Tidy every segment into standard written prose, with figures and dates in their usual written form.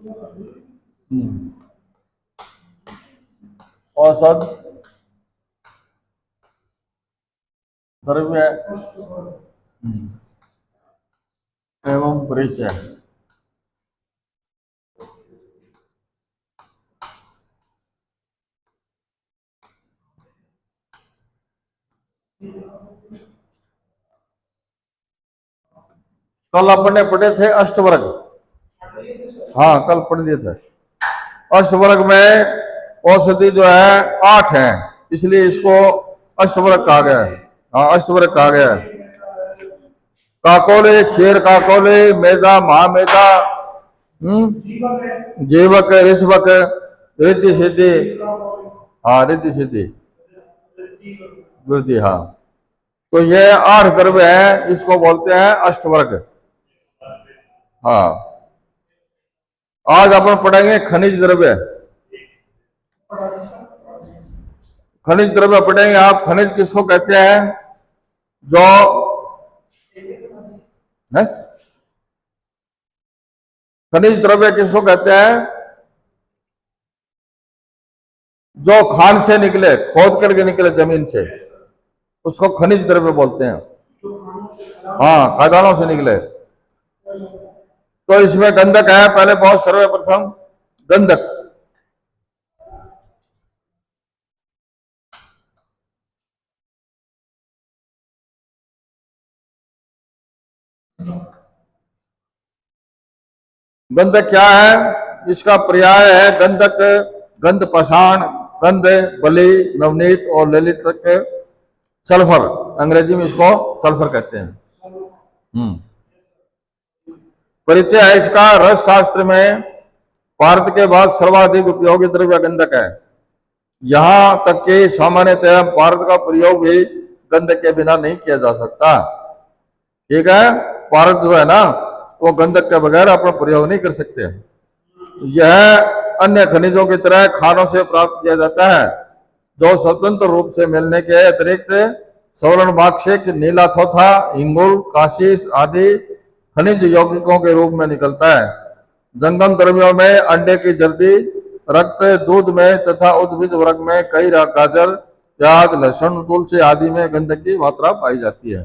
हम्म, औसत द्रव्य एवं परिचय। कल अपने पढ़े थे अष्टवर्ग। हाँ कल पढ़ दिए थे। अष्टवर्ग में औषधि जो है 8 है, इसलिए इसको अष्टवर्ग कहा गया है। हाँ अष्टवर्ग कहा गया है। काकोले, क्षीर काकोले, मेधा, महामेधा, जीवक, ऋषभक, रिद्धि सिद्धि। हाँ रिद्धि सिद्धि, वृद्धि। हाँ तो ये 8 द्रव्य है, इसको बोलते हैं अष्टवर्ग। हाँ आज अपन पढ़ेंगे खनिज द्रव्य। खनिज द्रव्य पढ़ेंगे। आप खनिज किसको कहते हैं? जो है खनिज द्रव्य किसको कहते हैं? जो खान से निकले, खोद करके निकले जमीन से, उसको खनिज द्रव्य बोलते हैं। हाँ खदानों से निकले। तो इसमें गंधक है पहले बहुत सर्वप्रथम। गंधक गंधक क्या है? इसका पर्याय है गंधक, गंध पाषाण, गंध, बलि, नवनीत और ललित तक। सल्फर, अंग्रेजी में इसको सल्फर कहते हैं। परिचय है इसका। रस शास्त्र में भारत के बाद सर्वाधिक उपयोगी द्रव्य गंधक है। यहां तक कि सामान्यतः भारत का प्रयोग भी गंधक के बिना नहीं किया जा सकता। ठीक है, भारत जो है ना वो गंधक के बगैर अपना प्रयोग नहीं कर सकते। यह अन्य खनिजों की तरह खानों से प्राप्त किया जाता है, जो स्वतंत्र रूप से मिलने के अतिरिक्त सवर्ण माक्षिक, नीला थोथा, इंगुल, काशीस आदि खनिज यौगिकों के रूप में निकलता है। जंगम द्रव्यों में अंडे की जर्दी, रक्त, दूध में तथा उद्भिज वर्ग में कई गाजर, प्याज, लहसुन, तुलसी आदि में गंधक की मात्रा पाई जाती है।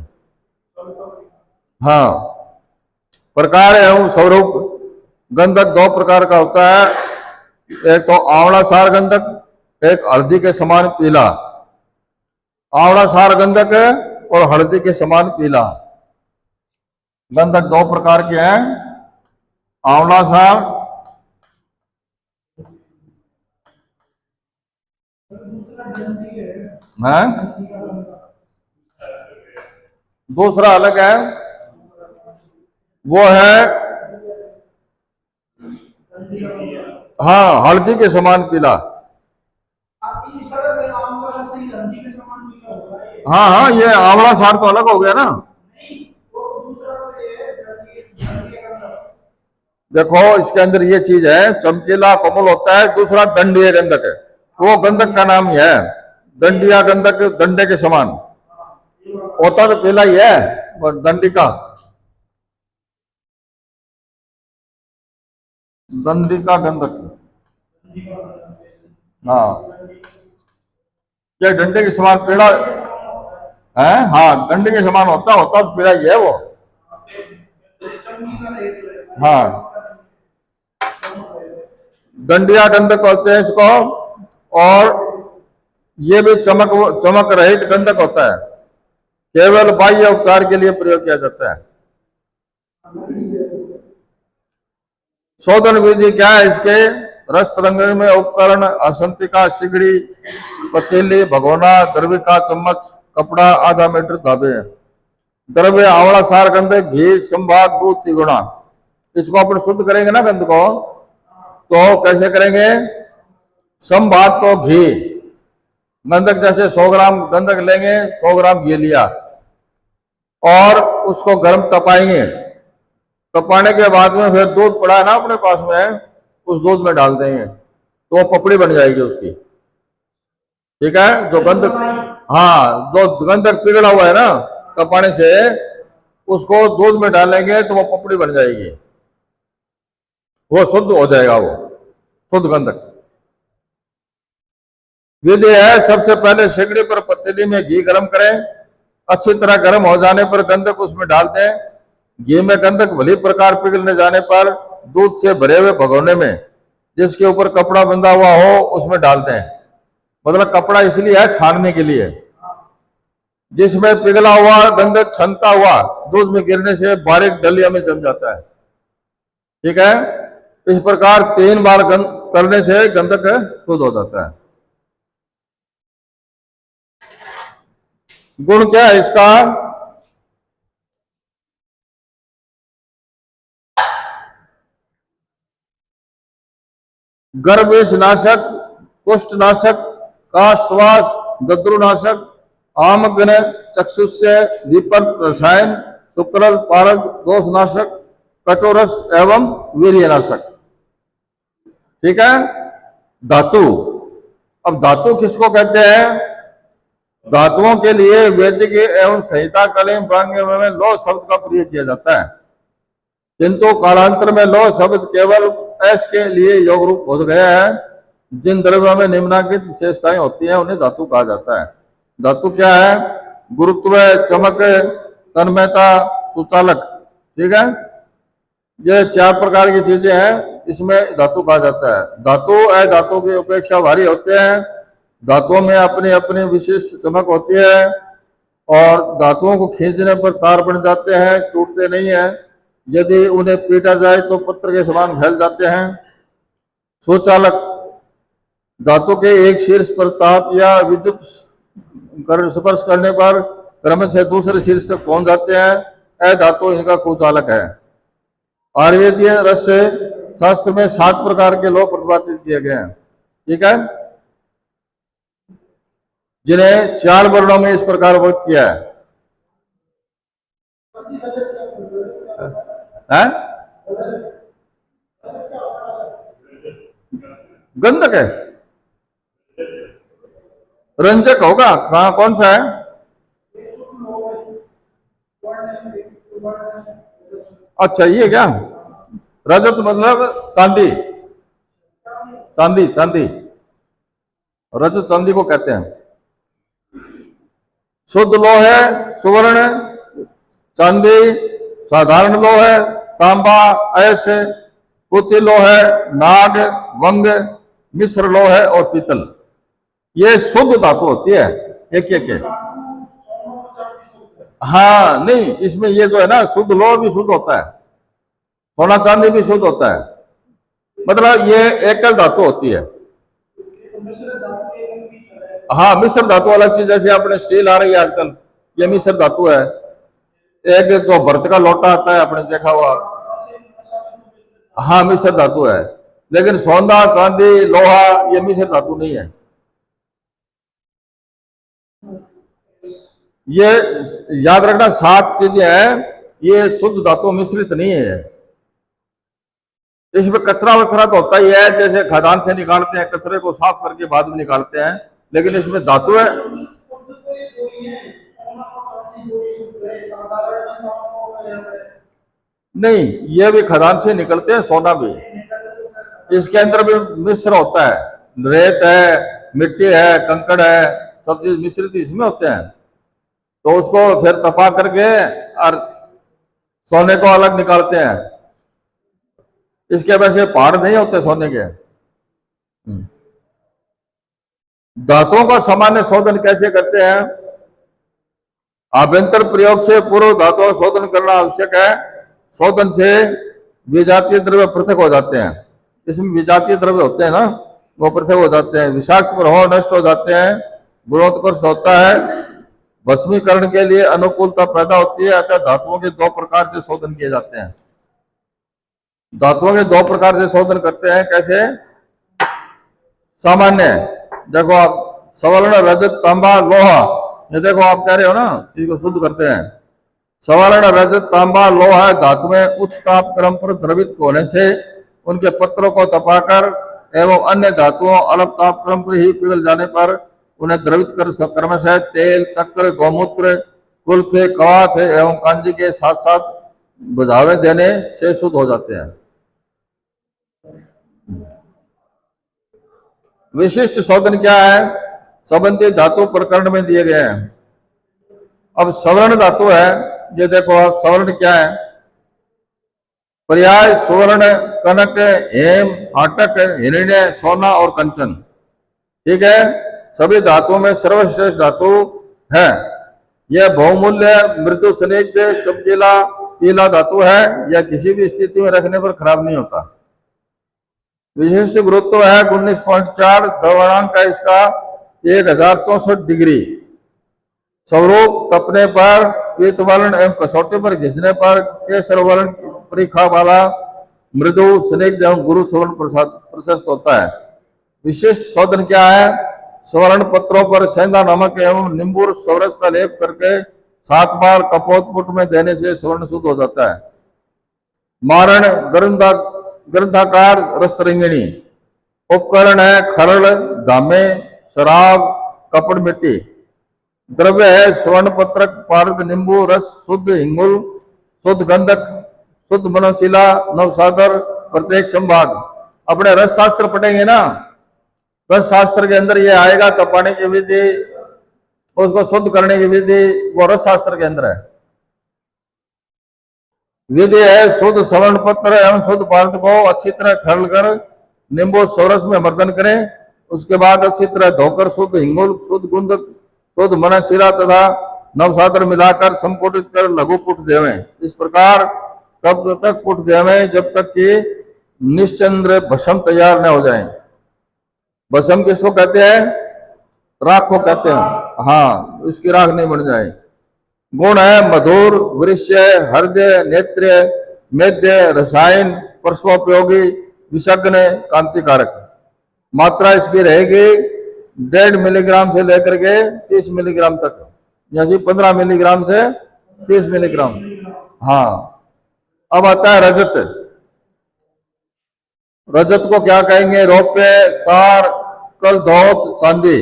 हाँ प्रकार एवं स्वरूप। गंधक 2 प्रकार का होता है। एक तो आंवला सार गंधक, एक हल्दी के समान पीला। आंवला सार गंधक और हल्दी के समान पीला। गंधक 2 प्रकार के हैं। आंवला सार है, दूसरा अलग है, वो है हाँ हल्दी के समान पीला। हाँ हाँ ये आंवला सार तो अलग हो गया ना। देखो इसके अंदर ये चीज है, चमकीला कोमल होता है। दूसरा दंडीय गंधक है, वो गंधक का नाम ही है। दंडिया गंधक, दंडे के समान होता तो पीला ही है, और दंडी का दंडी का गंधक। हाँ ये डंडे के समान पीला है। हाँ डंडे के समान होता तो पीला ही है वो। हाँ दंडिया गंधक कहते हैं इसको। और ये भी चमक रहित गंधक होता है, केवल बाह्य उपचार के लिए प्रयोग किया जाता है। शोधन विधि क्या है इसके? रस तरंगण में उपकरण, असंतिका, सिगड़ी, पतीली, भगोना, द्रविका, चम्मच, कपड़ा, आधा मीटर धाबे। द्रव्य आंवला सार गंधक, घी, संभाग, दूध, तिगुना। इसको अपन शुद्ध करेंगे ना गंध को, तो कैसे करेंगे? संभाग तो घी, गंधक जैसे 100 ग्राम गंधक लेंगे, 100 ग्राम घी लिया और उसको गर्म तपाएंगे। तपाने के बाद में फिर दूध पड़ा है ना अपने पास में, उस दूध में डाल देंगे तो वो पपड़ी बन जाएगी उसकी। ठीक है, जो गंधक, हाँ जो गंधक पिघला हुआ है ना तपाने से, उसको दूध में डालेंगे तो वो पपड़ी बन जाएगी। वो शुद्ध हो जाएगा, वो शुद्ध गंधक। विधि है, सबसे पहले सिगड़ी पर पतीली में घी गर्म करें, अच्छी तरह गर्म हो जाने पर गंधक उसमें डाल दें। घी में गंधक भली प्रकार पिघलने जाने पर दूध से भरे हुए भगोने में जिसके ऊपर कपड़ा बंधा हुआ हो उसमें डाल दें। मतलब कपड़ा इसलिए है छानने के लिए। जिसमें पिघला हुआ गंधक छनता हुआ दूध में गिरने से बारीक डलिया में जम जाता है। ठीक है, इस प्रकार 3 बार करने से गंधक शुद्ध हो जाता है। गुण क्या है इसका? गर्भनाशक, कुष्ठनाशक, काश्वास, दद्रुनाशक, आमग्न, चक्षुष्य दीपक, रसायन, शुक्रल, पारद, दोषनाशक, कटोरस एवं वीर्यनाशक। ठीक है। धातु, अब धातु किसको कहते हैं? धातुओं के लिए वैदिक एवं संहिता कालीन प्रांगण में लौह शब्द का प्रयोग किया जाता है, किंतु कालांतर में लौह शब्द केवल ऐश के लिए योग रूप हो गया है। जिन द्रव्यों में निम्नलिखित विशेषताएं होती हैं उन्हें धातु कहा जाता है। धातु क्या है? गुरुत्व, चमक, तन्मयता, सुचालक। ठीक है, ये 4 प्रकार की चीजें हैं, इसमें धातु कहा जाता है। धातु अधातु की अपेक्षा भारी होते हैं। धातुओं में अपनी अपनी विशिष्ट चमक होती है और धातुओं को खींचने पर तार बन जाते हैं, टूटते नहीं है। यदि उन्हें पीटा जाए तो पत्र के समान फैल जाते हैं। सुचालक, धातु के एक शीर्ष पर ताप या विद्युत स्पर्श करने पर क्रम से दूसरे शीर्ष तक पहुंच जाते हैं। अधातु इनका कुचालक है। आयुर्वेदीय रस शास्त्र में 7 प्रकार के लोह प्रतिपादित किए गए हैं। ठीक है, जिन्हें 4 वर्णों में इस प्रकार व्यक्त किया है? गंधक है, रंजक होगा। कहां, कौन सा है? अच्छा, ये क्या? रजत मतलब चांदी, चांदी, चांदी, रजत चांदी को कहते हैं। शुद्ध लोह है सुवर्ण, चांदी, साधारण लोह है तांबा, ऐसे, पुती लोह है नाग, वंग, मिश्र लोह है और पीतल। ये शुद्ध धातु होती है एक एक। हाँ, नहीं, इसमें ये जो है ना, शुद्ध लोह भी शुद्ध होता है, सोना चांदी भी शुद्ध होता है। मतलब ये एकल धातु होती है। हाँ, मिश्र धातु अलग चीज, जैसे अपने स्टील आ रही है आजकल, ये मिश्र धातु है। एक जो भरत का लोटा आता है आपने देखा हुआ, हाँ मिश्र धातु है। लेकिन सोना चांदी लोहा ये मिश्र धातु नहीं है। ये याद रखना, 7 चीजें हैं, ये शुद्ध धातु मिश्रित नहीं है। इसमें कचरा वचरा तो होता ही है, जैसे खदान से निकालते हैं कचरे को, साफ करके बाद में निकालते हैं, लेकिन इसमें धातु है। नहीं, ये भी खदान से निकलते हैं, सोना भी। इसके अंदर भी मिश्र होता है, रेत है, मिट्टी है, कंकड़ है, सब चीज मिश्रित इसमें होते हैं। तो उसको फिर तपा करके और सोने को अलग निकालते हैं। इसके वैसे पहाड़ नहीं होते सोने के। धातुओं का सामान्य शोधन कैसे करते हैं? आभ्यंतर प्रयोग से पूर्व धातुओं का शोधन करना आवश्यक है। शोधन से विजातीय द्रव्य पृथक हो जाते हैं। इसमें विजातीय द्रव्य होते हैं ना, वो पृथक हो जाते हैं, विषाक्त प्रभाव नष्ट हो जाते हैं, गुणोत्कर्ष होता है, भस्मीकरण के लिए अनुकूलता पैदा होती है। अतः धातुओं के 2 प्रकार से शोधन किए जाते हैं। धातुओं के 2 प्रकार से शोधन करते हैं। कैसे? सामान्य, देखो आप, सवर्ण, रजत, तांबा, लोहा, ये देखो आप कह रहे हो ना, इसको शुद्ध करते हैं। सवर्ण, रजत, तांबा, लोहा धातु में उच्च ताप क्रम पर द्रवित होने से उनके पत्रों को तपाकर एवं अन्य धातुओं अल्प ताप क्रम पर ही पिघल जाने पर उन्हें द्रवित कर क्रमशः तेल, तक्र, गौमूत्र, कुल्थे, कवाथ एवं कांजी के साथ साथ बुझावे देने से शुद्ध हो जाते हैं। विशिष्ट शोधन क्या है, संबंधित धातु प्रकरण में दिए गए हैं। अब सवर्ण धातु है, ये देखो आप, सवर्ण क्या है, पर्याय, सुवर्ण, कनक, हेम, हाटक, हिरण्य, सोना और कंचन। ठीक है, सभी धातुओं में सर्वश्रेष्ठ धातु है। यह बहुमूल्य, मृदु, स्निग्ध, चमकीला, पीला धातु है। यह किसी भी स्थिति में रखने पर खराब नहीं होता। विशिष्ट गुरुत्व है 19.4, द्रव्यमानक है इसका 1064 डिग्री। स्वरूप, तपने पर पीत वर्ण एवं कसौटी पर घिसने पर केसर वर्ण परिखा वाला, मृदु, स्निग्ध एवं गुरु स्वर्ण प्रशस्त होता है। विशिष्ट शोधन क्या है, स्वर्ण पत्रों पर सेंधा नमक एवं नींबू सौरस का लेप करके 7 बार कपोतपुट में देने से स्वर्ण शुद्ध हो जाता है। मारण, ग्रंथाकार रस्तरंगिणी। उपकरण है खरल, धामे, शराब, कपड़, मिट्टी। द्रव्य है स्वर्ण पत्रक, पारद, नींबू रस, शुद्ध हिंगुल, शुद्ध गंधक, शुद्ध मनोशिला, नवसादर, प्रत्येक संभाग। अपने रस शास्त्र पढ़ेंगे ना, रस शास्त्र के अंदर ये आएगा, तपाने की विधि, उसको शुद्ध करने की विधि, वो रस शास्त्र के अंदर है। विधि है शुद्ध स्वर्ण पत्र एवं शुद्ध पारद को अच्छी तरह खरल कर नींबू सोरस में मर्दन करें। उसके बाद अच्छी तरह धोकर शुद्ध हिंगुल, शुद्ध गुंदक, शुद्ध मनशिला तथा नवसादर मिलाकर संपुटित कर लघु पुट देवें। इस प्रकार तब तक पुट देवें जब तक कि निश्चंद्र भस्म तैयार न हो जाए। भस्म किसको कहते हैं, राख को कहते हैं। हाँ, इसकी राख नहीं बन जाए। गुण है मधुर, वृष्य, हृदय, नेत्र, मेद्य, रसायन, परस्पोपयोगी, विषग्न, कांतिकारक। मात्रा इसकी रहेगी 1.5 मिलीग्राम से लेकर के 30 मिलीग्राम तक, जैसे 15 मिलीग्राम से 30 मिलीग्राम। हाँ, अब आता है रजत। रजत को क्या कहेंगे, रौप्य, तार, कल, धौत, चांदी।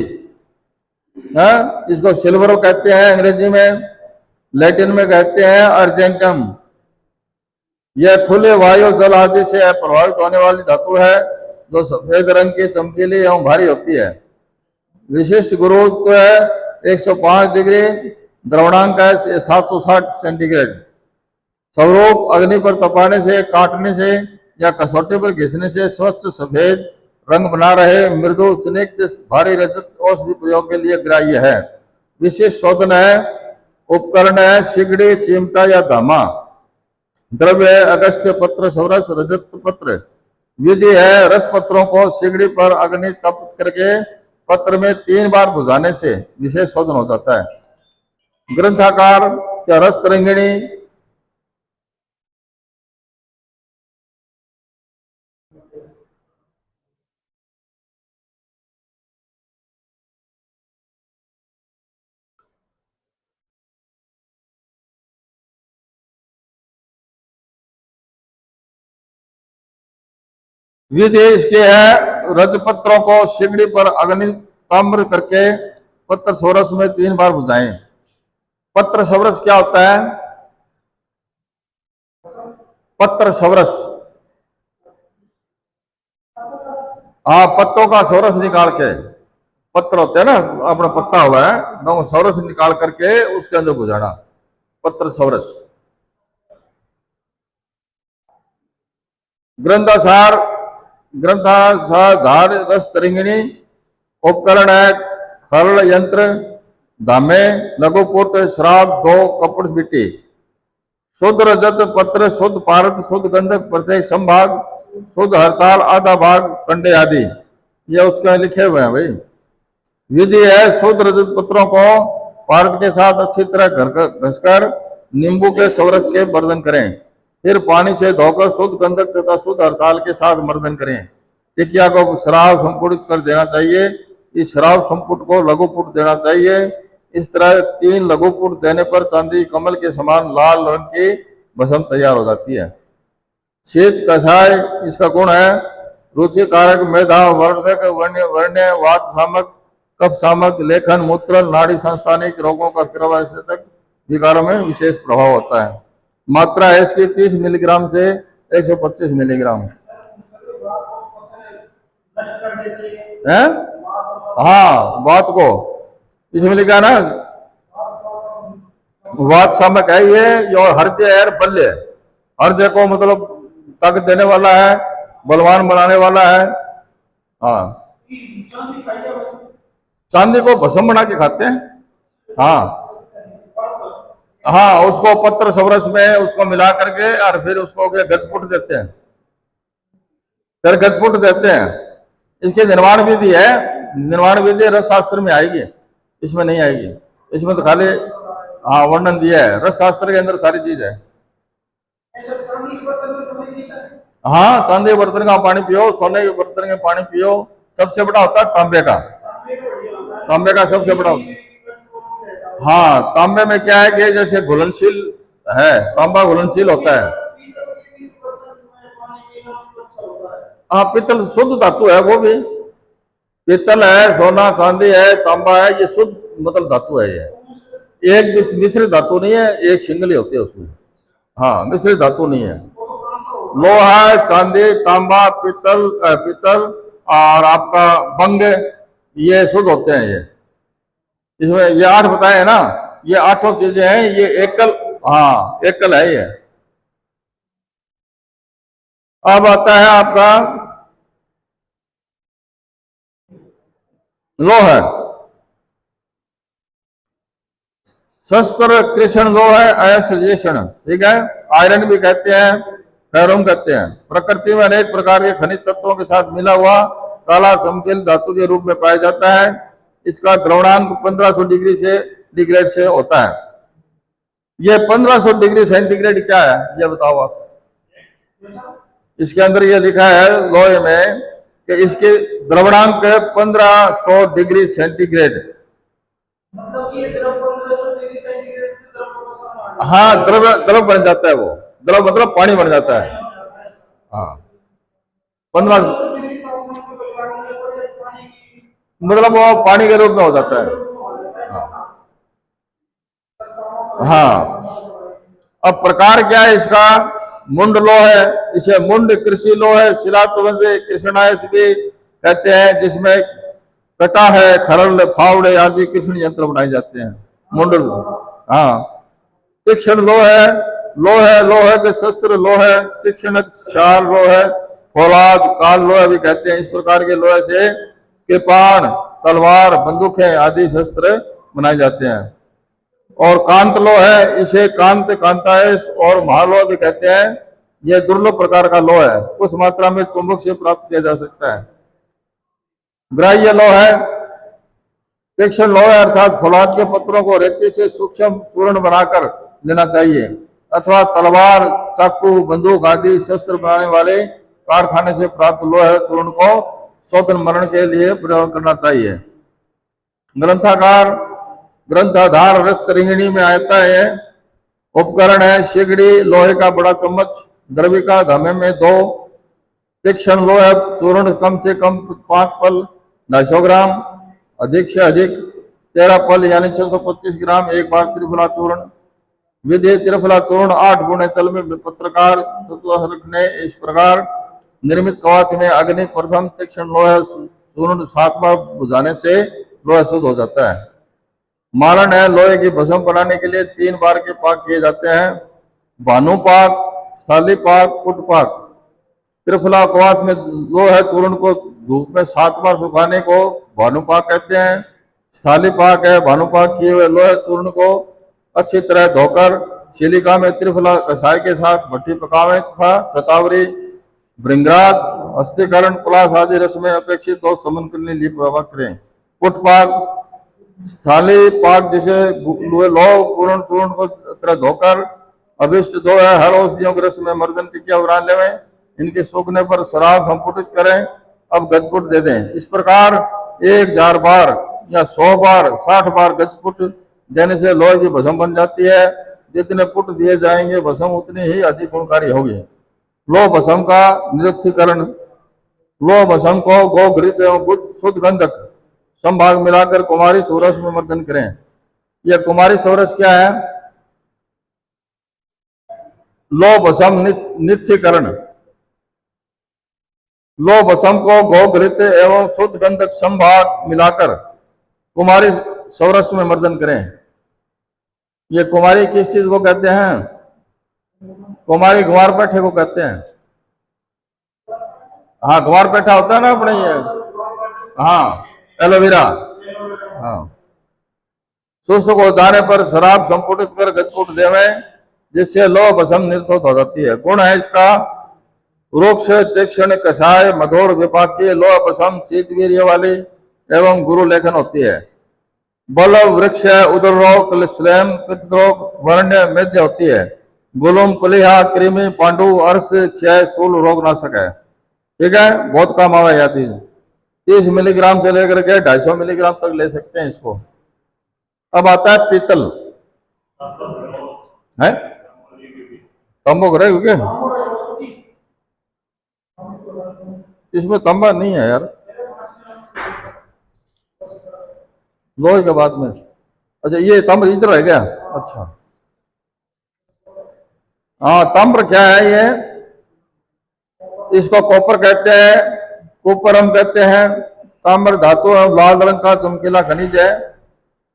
इसको सिल्वर कहते हैं अंग्रेजी में, लैटिन में कहते हैं अर्जेंटम। यह खुले वायु, जल आदि से प्रभावित होने वाली धातु है जो सफेद रंग की, चमकीली एवं भारी होती है। विशिष्ट गुरुत्व है 105 डिग्री, द्रवणांक है 760 सेंटीग्रेड। स्वरूप, अग्नि पर तपाने से, काटने से या कसौटी पर घिसने से स्वच्छ सफेद रंग बना रहे, मृदु, स्निग्ध, भारी रजत औषधि प्रयोग के लिए ग्राह्य है। विशेष शोधन है। उपकरण है सिगड़ी, चिमटा या धामा। द्रव्य है अगस्त्य पत्र, सौरस, रजत पत्र। विधि है रस पत्रों को सिगड़ी पर अग्नि तप्त करके पत्र में 3 बार बुझाने से विशेष शोधन हो जाता है। ग्रंथाकार या रस तरंगिणी। विधि इसके है, रजपत्रों को सिगड़ी पर अग्नि ताम्र करके पत्र सोरस में 3 बार बुझाएं। पत्र सवरस क्या होता है, पत्र सवरस, हाँ, पत्तों का सोरस निकाल के, पत्र होते हैं ना, अपना पत्ता हुआ है, तो सवरस निकाल करके उसके अंदर बुझाना, पत्र सवरस। ग्रंथासार रस तरंगिणी। उपकरण है खरल यंत्र, धामे, लघुपुट, श्राप, दो, कपड़, मिट्टी। शुद्ध रजत पत्र, शुद्ध पारद, शुद्ध गंधक प्रत्येक संभाग, शुद्ध हड़ताल आधा भाग, कंडे आदि। ये उसके लिखे हुए हैं भाई। विधि है शुद्ध रजत पत्रों को पारद के साथ अच्छी तरह घसकर नींबू के सवरस के मर्दन करें, फिर पानी से धोकर शुद्ध गंधक तथा शुद्ध हड़ताल के साथ मर्दन करें। टिकिया को शराब संपुटित कर देना चाहिए। इस शराब संपुट को लघुपुट देना चाहिए। इस तरह 3 लघुपुट देने पर चांदी कमल के समान लाल रंग की भस्म तैयार हो जाती है। शीत कषाय, इसका गुण है रुचि कारक, मेधा वर्धक, वर्ण्य, वात सामक, कफ सामक, लेखन, मूत्रल, नाड़ी संस्थानिक रोगों का तक विकारों में विशेष प्रभाव होता है। मात्रा है इसकी 30 मिलीग्राम से 125 मिलीग्राम। है। हाँ, बात को इसमें लिखा ना, वात सामक है ये, जो हृदय है बल्य है। हृदय को मतलब ताकत देने वाला है, बलवान बनाने वाला है। हाँ, चांदी को भस्म बना के खाते हैं। हाँ हाँ, उसको पत्र सवरस में उसको मिला करके और फिर उसको गजपुट देते हैं, फिर गजपुट देते हैं। इसकी निर्माण विधि है, निर्माण विधि रस शास्त्र में आएगी, इसमें नहीं आएगी। इसमें तो खाली हाँ वर्णन दिया है, रस शास्त्र के अंदर सारी चीज है। हाँ, चांदी के बर्तन का पानी पियो, सोने के बर्तन का पानी पियो। सबसे बड़ा होता है तांबे का, तांबे का सबसे बड़ा। हाँ, तांबे में क्या है कि जैसे घुलनशील है, तांबा घुलनशील होता है। हाँ, पित्तल शुद्ध धातु है, वो भी पित्तल है, सोना चांदी है, तांबा है, ये शुद्ध मतलब धातु है। ये एक मिश्रित धातु नहीं है, एक सिंगल ही होती है उसमें। हाँ, मिश्रित धातु नहीं है। लोहा, चांदी, तांबा, पित्तल पित्तल और आपका बंग, ये शुद्ध होते हैं। ये इसमें ये 8 बताए हैं ना, ये 8 चीजें हैं, ये एकल, हाँ एकल है ये। अब आता है आपका लोह, शस्त्र कृष्ण लोह है, अयस्त्र, ठीक है। आयरन भी कहते हैं, फेरोम कहते हैं। प्रकृति में अनेक प्रकार के खनिज तत्वों के साथ मिला हुआ काला समकिल धातु के रूप में पाया जाता है। इसका द्रवणांक 1500 डिग्री सेंटीग्रेड से होता है। ये 1500 डिग्री सेंटीग्रेड क्या है, ये बताओ आप। इसके अंदर ये लिखा है लोहे में कि इसके द्रवणांक 1500 डिग्री सेंटीग्रेड। मतलब ये द्रव 1500 डिग्री सेंटीग्रेड हाँ, द्रव द्रव बन जाता है वो। द्रव मतलब पानी बन जाता है। हाँ, 1500 मतलब वो पानी के रूप में हो जाता है। हाँ, अब प्रकार क्या है इसका। मुंड लोह है, इसे मुंड कृषि लोह है, शिलातवंश कृष्णायस भी कहते हैं, जिसमें कटा है, खरल, फावड़े आदि कृष्ण यंत्र बनाए जाते हैं। मुंड, हाँ। तीक्ष्ण लोह है, लोह के शस्त्र लोह है, तीक्ष्ण शाल लोह है, फौलाद काल लोह भी कहते हैं। इस प्रकार के लोहे से कृपाण, तलवार, बंदूकें आदि शस्त्र बनाए जाते हैं। और कांत लोह है, इसे कांत, कांतायस और महालोह भी कहते हैं। यह दुर्लभ प्रकार का लोह है, उस मात्रा में चुंबक से प्राप्त किया जा सकता है। ग्राह्य लोह है, तीक्ष्ण लोह है, अर्थात फौलाद के पत्रों को रेती से सूक्ष्म चूर्ण बनाकर लेना चाहिए, अथवा तलवार, चाकू, बंदूक आदि शस्त्र बनाने वाले कारखाने से प्राप्त लोह चूर्ण को शोधन मरण के लिए प्रयोग करना चाहिए। ग्रंथाकार, ग्रंथाधार रस रिंगणी में आता है। उपकरण है सिगड़ी, लोहे का बड़ा चम्मच, द्रविका धामे में 2, तीक्ष्ण लोह चूर्ण कम से कम 5 पल 250 ग्राम, अधिक से अधिक 13 पल यानी 625 ग्राम एक बार त्रिफला चूर्ण। विधि त्रिफला चूर्ण 8 गुणे तल में पत्रकार तत्व रखने। इस प्रकार निर्मित कवाथ में अग्नि प्रथम तीक्ष्ण लोह चूर्ण 7 बार बुझाने से लोह शुद्ध हो जाता है। मारण है, लोहे की भस्म बनाने के लिए 3 बार के पाक किए जाते हैं। भानुपाक, स्थालीपाक, कुटपाक। त्रिफला कवाथ में लोह चूर्ण को धूप में 7 बार सुखाने को भानुपाक कहते हैं। स्थालीपाक है, भानुपाक किए हुए लोह चूर्ण को अच्छी तरह धोकर सिलिका में त्रिफला कसाय के साथ भट्टी पकावे तथा शतावरी, भृंगराग, अस्थीकरण, पलाश आदि रस में अपेक्षित दोष समन करने लिए प्रभाव करें। कुटपाक, स्थाली पाक जिसे लोह पूर्ण चूर्ण को तरह धोकर अभिष्ट दो है, हर औषधियों के रस में मर्दन टिकिया उड़ा लेवे, इनके सूखने पर शराब संपुटित करें, अब गजपुट दे दें। इस प्रकार 1000 बार या 100 बार 60 बार गजपुट देने से लोहे की भस्म बन जाती है। जितने पुट दिए जाएंगे भस्म उतनी ही अधिक गुणकारी होगी। लोह भस्म का निरुत्थीकरण, लोह भस्म को गो घृत एवं शुद्ध गंधक संभाग मिलाकर कुमारी सोरस में मर्दन करें। यह कुमारी सोरस क्या है। लोह भस्म नित्थीकरण, लो भस्म को गौ घृत एवं शुद्ध गंधक संभाग मिलाकर कुमारी सौरस में मर्दन करें। ये कुमारी किस चीज को कहते हैं? कुमारी ग्वार पेठे को कहते हैं। हाँ, ग्वार पेठा होता है ना अपने ये, हाँ, एलोवेरा। हाँ, शुष्क हो जाने पर शराब संपुटित कर गजपुट देवे, जिससे लोह भस्म निर्धुत हो जाती है। गुण है इसका वृक्ष तीक्ष्ण कषाय मधुर विपाकीय लोह भस्म शीत वीर्य वाली एवं गुरु लेखन होती है। बल वृक्ष उदर रोग क्लेम पित्त रोग वर्ण्य मेद्य होती है। गुलुम कुलिहा कृमि पांडु अर्श क्षय शूल रोग नाशक है। ठीक है, बहुत काम आवा यह चीज। 30 मिलीग्राम से लेकर के 250 मिलीग्राम तक ले सकते हैं इसको। अब आता है पीतल है, तंबू करे क्योंकि इसमें तंबा नहीं है यार, लोहे के बाद में। अच्छा, ये तम्र इधर है क्या? अच्छा, हाँ, तम्र क्या है ये? इसको कॉपर कहते हैं, कुपरम कहते हैं। ताम्र धातु लाल रंग का चमकीला खनिज है।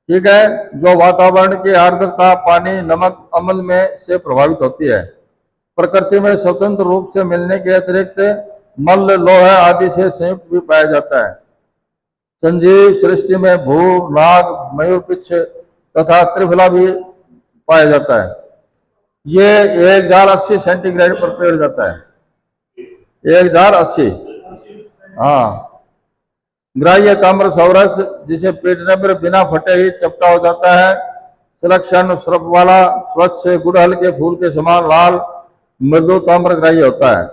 ठीक है, जो वातावरण की आर्द्रता पानी नमक अम्ल में से प्रभावित होती है। प्रकृति में स्वतंत्र रूप से मिलने के अतिरिक्त मल्ल लोह आदि से संयुक्त भी पाया जाता है। संजीव सृष्टि में भू नाग मयूर पिच्छ तथा त्रिफला भी पाया जाता है। ये 1080 सेंटीग्रेड पर पेड़ जाता है। 1080। हाँ, ग्राह्य ताम्र सौरस, जिसे पीटने पर बिना फटे ही चपटा हो जाता है। सुलक्षण स्रप वाला स्वच्छ गुड़हल के फूल के समान लाल मृदु ताम्र ग्राह्य होता है।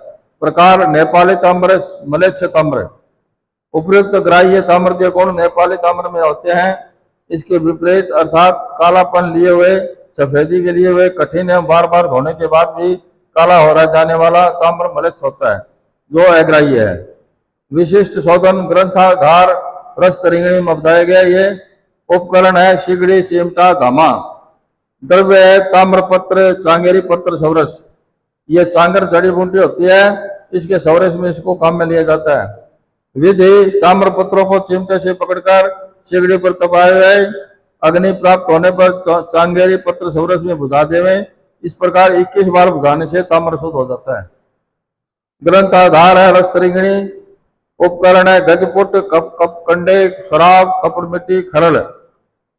प्रकार नेपाली ताम्र मलेच्छ ताम्र। उपयुक्त ग्राह्य ताम्र के गुण नेपाली ताम्र में होते हैं। इसके विपरीत अर्थात कालापन लिए हुए सफेदी के लिए हुए कठिन एवं बार बार धोने के बाद भी काला हो रह जाने वाला ताम्र मलेच्छ होता है, जो अग्राह्य है। विशिष्ट शोधन ग्रंथाधार रस तरिंगणी में बताया गया। ये उपकरण है सिगड़ी चिमटा धामा। द्रव्य है ताम्रपत्र चांगेरी पत्र सौरस। ये चांगर जड़ी बूटी होती है, इसके सौरस में इसको काम में लिया जाता है। विधि ताम्र पत्रों को चिमटे से पकड़कर सिगड़ी पर तपाए गए, अग्नि प्राप्त होने पर चांगेरी पत्र सौरस में बुझा देवे। इस प्रकार 21 बार बुझाने से ताम्र शुद्ध हो जाता है। ग्रंथ आधार है रस तरिंगणी। उपकरण है गजपुट कप कप कंडे शराब कपड़ मिट्टी खरल।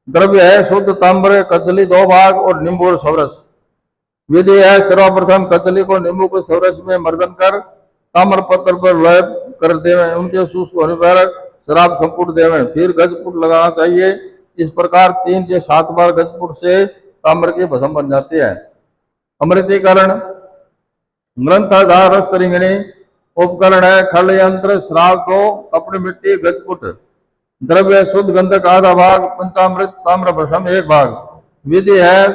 द्रव्य है शुद्ध ताम्र कचली 2 भाग और नींबू और सौरस। विधि है सर्वप्रथम कचली को नींबू के सौरस में मर्दन कर ताम्र पत्र पर लेप कर देवे, उनके शुष्क होने पर शराब संपुट देवे, फिर गजपुट लगाना चाहिए। इस प्रकार 3 से 7 बार गजपुट से ताम्र की भस्म बन जाती है। अमृतीकरण ग्रंथाधार रस तरिंगणी। उपकरण है खल यंत्र श्राव 2 कपड़ मिट्टी गजपुट। द्रव्य शुद्ध गंधक आधा भाग पंचामृत ताम्र भस्म 1 भाग। विधि है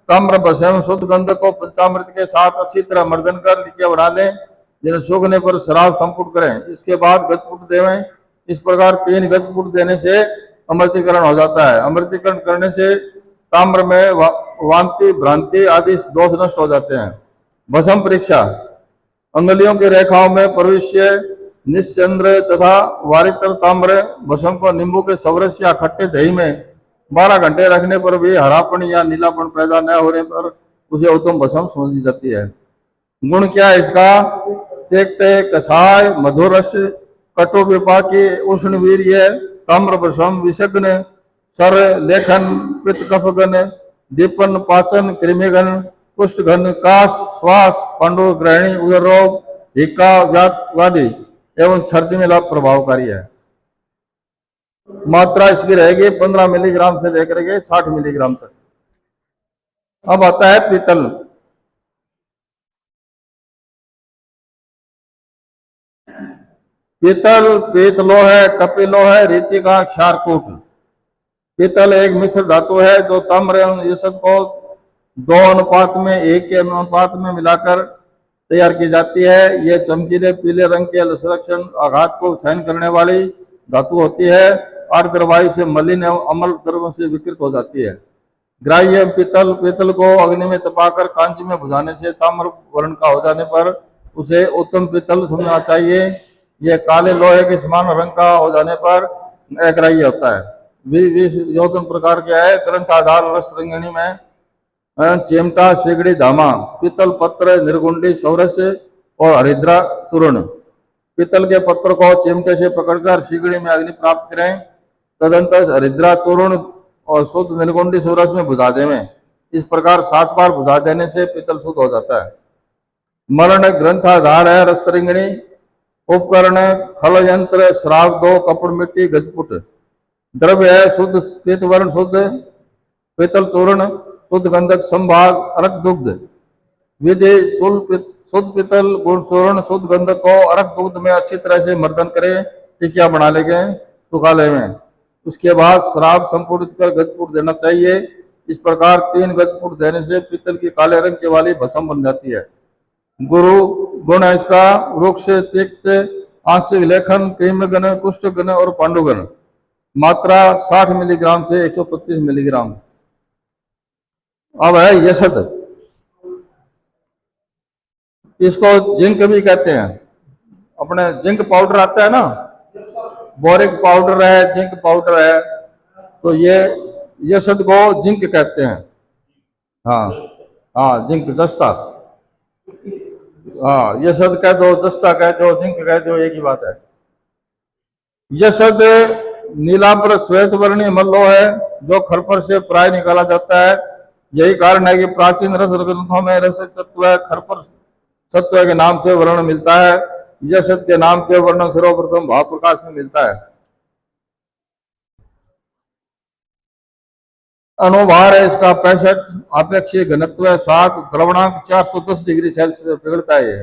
ताम्र भस्म शुद्ध गंधक को पंचामृत के साथ अच्छी तरह मर्दन कर लिखिया बना लें, जिन्हें सूखने पर शराब संपुट करें, इसके बाद गजपुट देवें। इस प्रकार 3 गजपुट देने से अमृतीकरण हो जाता है। अमृतीकरण करने से ताम्र में वांति भ्रांति आदि दोष नष्ट हो जाते हैं। भस्म परीक्षा अंगुलियों की रेखाओं में प्रविश्य निश्चंद्र तथा वारित्र ताम्र भस्म को नींबू के सौरस या खट्टे दही में 12 घंटे रखने पर भी हरापन या नीलापन पैदा न होने पर उसे उत्तम भस्म समझी जाती है। गुण क्या है इसका? तेक्ते कषाय मधुर रस कटु विपाकी उष्ण वीर्य ताम्र भस्म विषग्न सर लेखन पित्त कफगन दीपन पाचन कृमिगन कुष्ठ घन काश श्वास पांडु ग्रहणी उदर रोग हिक्का व्याधि एवं छर्दी में लाभ प्रभावकारी है। मात्रा इसकी रहेगी 15 मिलीग्राम से लेकर के 60 मिलीग्राम तक। अब आता है पीतल। पीतल पीत लोह है कपि लोह है रीति का क्षारकूट। पीतल एक मिश्र धातु है जो ताम्र एवं ईसत को 2 अनुपात में 1 के अनुपात में मिलाकर तैयार की जाती है। यह चमकीले पीले रंग के सुलक्षण आघात को सहन करने वाली धातु होती है। आर्द्र वायु से मलिन एवं अम्ल द्रव्यों से विकृत हो जाती है। ग्राह्य पीतल पीतल को अग्नि में तपाकर कांच में बुझाने से ताम्र वर्ण का हो जाने पर उसे उत्तम पीतल समझना चाहिए। ये काले लोहे के समान रंग का हो जाने पर अग्राह्य होता है। योगन प्रकार क्या है? ग्रंथ आधार रस रंगणी में चिमटा, सिगड़ी, धामा, पीतल पत्र, निर्गुंडी, सौरस और हरिद्रा चूर्ण। पीतल के पत्र को चिमटे से पकड़कर सिगड़ी में अग्नि प्राप्त करें, तदंतर हरिद्रा चूर्ण और शुद्ध निर्गुंडी सौरस में भुजा देवें। इस प्रकार 7 बार भुजा देने से पीतल शुद्ध हो जाता है। मरण ग्रंथाधार है रस्तरिंगणी। उपकरण खल यंत्र, श्राव दो, कपड़ मिट्टी, गजपुट। द्रव्य है शुद्ध पीतवर्ण, शुद्ध पीतल चूर्ण, शुद्ध गंधक, संभाग, अरक दुग्ध। विधि शुद्ध पीतल गुण चूर्ण शुद्ध गंधक को अरक दुग्ध में अच्छी तरह से मर्दन करें, टिकिया बना लेंगे सुखालय में। उसके बाद श्राप संपूर्णित कर गजपुट देना चाहिए। इस प्रकार 3 गजपुट देने से पीतल की काले रंग की वाली भस्म बन जाती है। गुरु गुण है इसका वृक्ष, तिक्त, आंशिक लेखन, कृमिगण, कुष्ठगण और पांडुगण। मात्रा 60 मिलीग्राम से 125 मिलीग्राम। अब है यशद। इसको जिंक भी कहते हैं। अपने जिंक पाउडर आता है ना, बोरिक पाउडर है, जिंक पाउडर है, तो ये यशद को जिंक कहते हैं। हाँ हाँ, जिंक जस्ता। हाँ, यशद कह दो, जस्ता कह दो, जिंक कह दो, एक ही बात है। यशद नीलांबर श्वेत वर्णीय मल्लो है जो खरपर से प्राय निकाला जाता है। यही कारण है कि प्राचीन रस ग्रंथों में रस तत्व खरपर सत्व के नाम से वर्णन मिलता है। यशद के नाम के वर्णन सर्वप्रथम भाव प्रकाश में मिलता है। अनुभार है इसका 65, अपेक्षीय घनत्व 7, द्रवणांक 410 डिग्री सेल्सियस पर पिघलता है।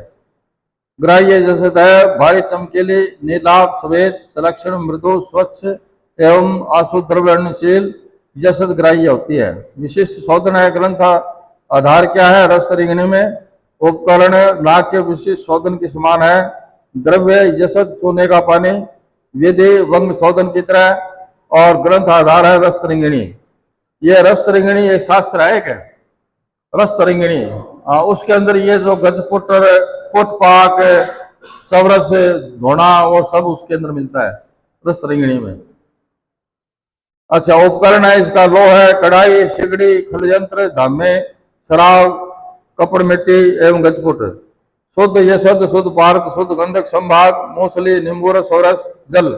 ग्राह्य जसद है भारी चमकीली, नीलाभ, श्वेत, सलक्षण, मृदु, स्वच्छ एवं आशुद्रव्यशील जसद ग्राह्य होती है। विशिष्ट शोधन है ग्रंथ आधार क्या है? रस रिंगणी में उपकरण नाक के विशिष्ट शोधन के समान है। द्रव्य जसद चूने का पानी, विधि वंग शोधन की तरह और ग्रंथ आधार है रस रिंगणी। यह रस रिंगणी एक शास्त्र है क्या? रस रिंगणी, उसके अंदर ये जो गजपुटर, पुटपाक, सवरस, घोड़ा और सब उसके अंदर मिलता है रस रिंगणी में। अच्छा, उपकरण है इसका लोह है, कढ़ाई, सिगड़ी, खलयंत्र, धामे, शराब, कपड़ मिट्टी एवं गजपुट। शुद्ध यशद, शुद्ध पार्थ, शुद्ध गंधक, संभाग, मूसली, नींबू, सौरस, जल।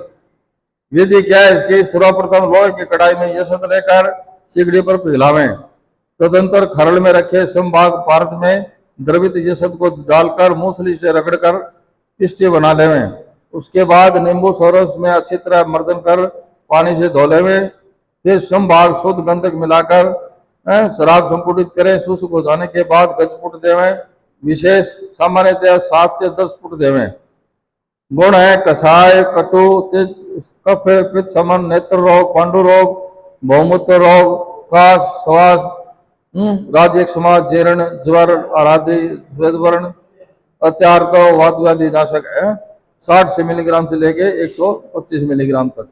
विधि क्या है इसकी? सर्वप्रथम लोहे की कढ़ाई में यशद लेकर सिगड़ी पर पिघलावें, तदंतर खरल में रखे संभाग पार्थ में द्रवित यशद को डालकर मूसली से रगड़कर पिष्टी बना लेवें। उसके बाद नींबू सौरस में अच्छी तरह मर्दन कर पानी से धो लेवें। फिर संभाग शुद्ध गंधक मिलाकर शराब संपुटित करें। शुष्क हो जाने के बाद गजपुट देवें। विशेष सामान्यतः 7 से 10 फुट देवें। गुण है कषाय, कटु, कफ, पित्त समन, नेत्र रोग, पांडु रोग, बहुमूत्र रोग, काश, श्वास, राज्य समाज, जीर्ण, ज्वर, आराधि, श्वेतवर्ण, अत्यार्थ, वात व्याधि नाशक है। 60 मिलीग्राम से लेके 125 मिलीग्राम तक।